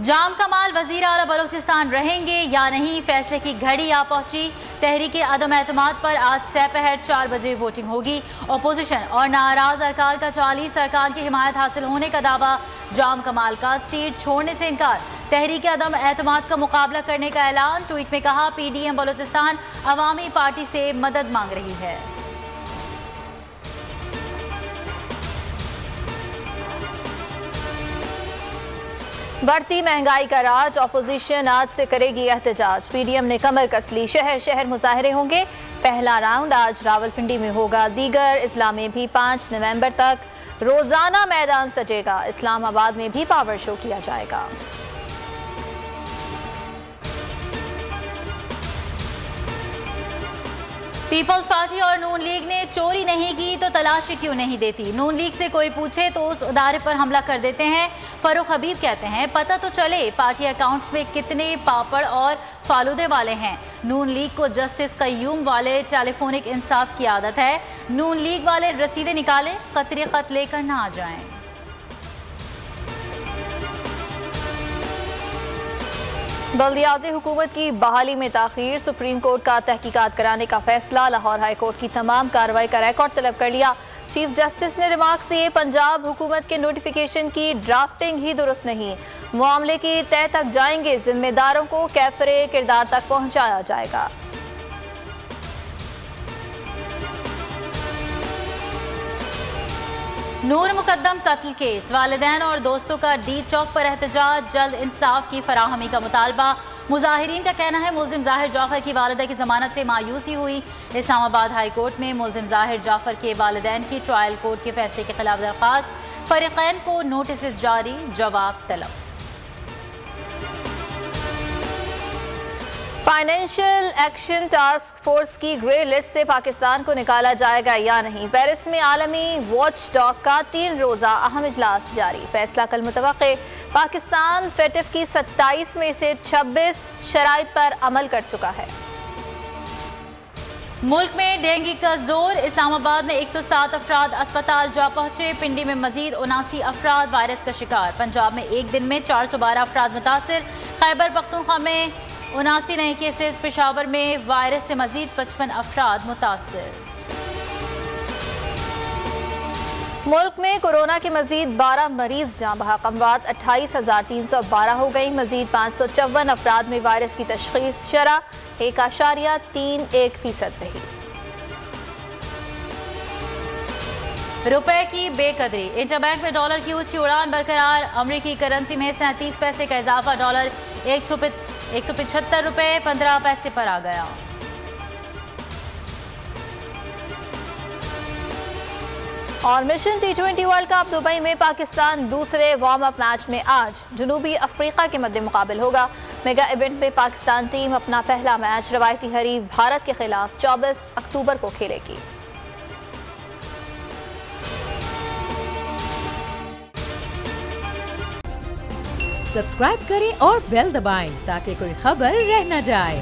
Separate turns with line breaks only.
जाम कमाल वजीर आला बलूचिस्तान रहेंगे या नहीं, फैसले की घड़ी आ पहुंची। तहरीके अदम एतमाद पर आज सपहर 4 बजे वोटिंग होगी। अपोजिशन और नाराज अरकान का 40 अरकान की हिमायत हासिल होने का दावा। जाम कमाल का सीट छोड़ने से इनकार। तहरीके अदम एतमाद का मुकाबला करने का ऐलान। ट्वीट में कहा, PDM बलूचिस्तान अवामी पार्टी से मदद मांग रही है।
बढ़ती महंगाई का राज, अपोजिशन आज से करेगी एहतजाज। PDM ने कमर कस ली, शहर शहर मुजाहरे होंगे। पहला राउंड आज रावलपिंडी में होगा। दीगर इस्लाम में भी 5 नवंबर तक रोजाना मैदान सजेगा। इस्लामाबाद में भी पावर शो किया जाएगा।
पीपल्स पार्टी और नून लीग ने चोरी नहीं की तो तलाशी क्यों नहीं देती। नून लीग से कोई पूछे तो उस इदारे पर हमला कर देते हैं। फरूख हबीब कहते हैं, पता तो चले पार्टी अकाउंट्स में कितने पापड़ और फालूदे वाले हैं। नून लीग को जस्टिस कय्यूम वाले टेलीफोनिक इंसाफ की आदत है। नून लीग वाले रसीदें निकालें, कतरे खत लेकर ना आ जाएं।
बल्दियाती हुकूमत की बहाली में ताखीर, सुप्रीम कोर्ट का तहकीकात कराने का फैसला। लाहौर हाई कोर्ट की तमाम कार्रवाई का रिकॉर्ड तलब कर लिया। चीफ जस्टिस ने रिमार्क्स दिए, पंजाब हुकूमत के नोटिफिकेशन की ड्राफ्टिंग ही दुरुस्त नहीं। मामले की तह तक जाएंगे, जिम्मेदारों को कैफरे किरदार तक पहुंचाया जाएगा।
नूर मुकद्दम कत्ल केस, वालिदैन और दोस्तों का डी चौक पर एहतजाज। जल्द इंसाफ की फराहमी का मुतालबा। मुजाहिरीन का कहना है, मुल्जिम जाहिर जाफर की वालिदा की जमानत से मायूसी हुई। इस्लामाबाद हाई कोर्ट में मुल्जिम जाहिर जाफर के वालिदैन की ट्रायल कोर्ट के फैसले के खिलाफ दरख्वास्त। फरीकैन को नोटिस जारी, जवाब तलब।
फाइनेंशियल एक्शन टास्क फोर्स की ग्रे लिस्ट से पाकिस्तान को निकाला जाएगा या नहीं। पेरिस में आलमी वॉच डॉग का 3 रोजा अहम इजलास जारी। फैसला कल मुतवक्के। पाकिस्तान फेटिफ की 27 में से 26 शराइत पर अमल कर चुका है।
मुल्क में डेंगू का जोर, इस्लामाबाद में 107 अफराद अस्पताल जा पहुंचे। पिंडी में मजीद 79 अफराद वायरस का शिकार। पंजाब में एक दिन में 412 अफराद मुतासिर। खैबर पख्तूनख्वा में 79 नए केसेस। पेशावर में वायरस से मजीद 55 अफराद मुतासिर।
मुल्क में कोरोना के मजीद 12 मरीज जाँ बहक। अमवात 28,312 हो गई। मजीद 554 अफराद में वायरस की तशखीस। शरह 1.31% रही।
रुपए की बेकदरी, इंटरबैंक में डॉलर की ऊंची उड़ान बरकरार। अमरीकी करेंसी में 37 पैसे का इजाफा। डॉलर 175 रुपए 15 पैसे पर आ गया।
और mission T20 world cup Dubai में पाकिस्तान दूसरे वार्म अप मैच में आज जनूबी अफ्रीका के मद्दे मुकाबल होगा। मेगा इवेंट में पाकिस्तान टीम अपना पहला मैच रवायती हरीफ भारत के खिलाफ 24 अक्टूबर को खेलेगी।
सब्सक्राइब करें और बेल दबाएं ताकि कोई खबर रह न जाए।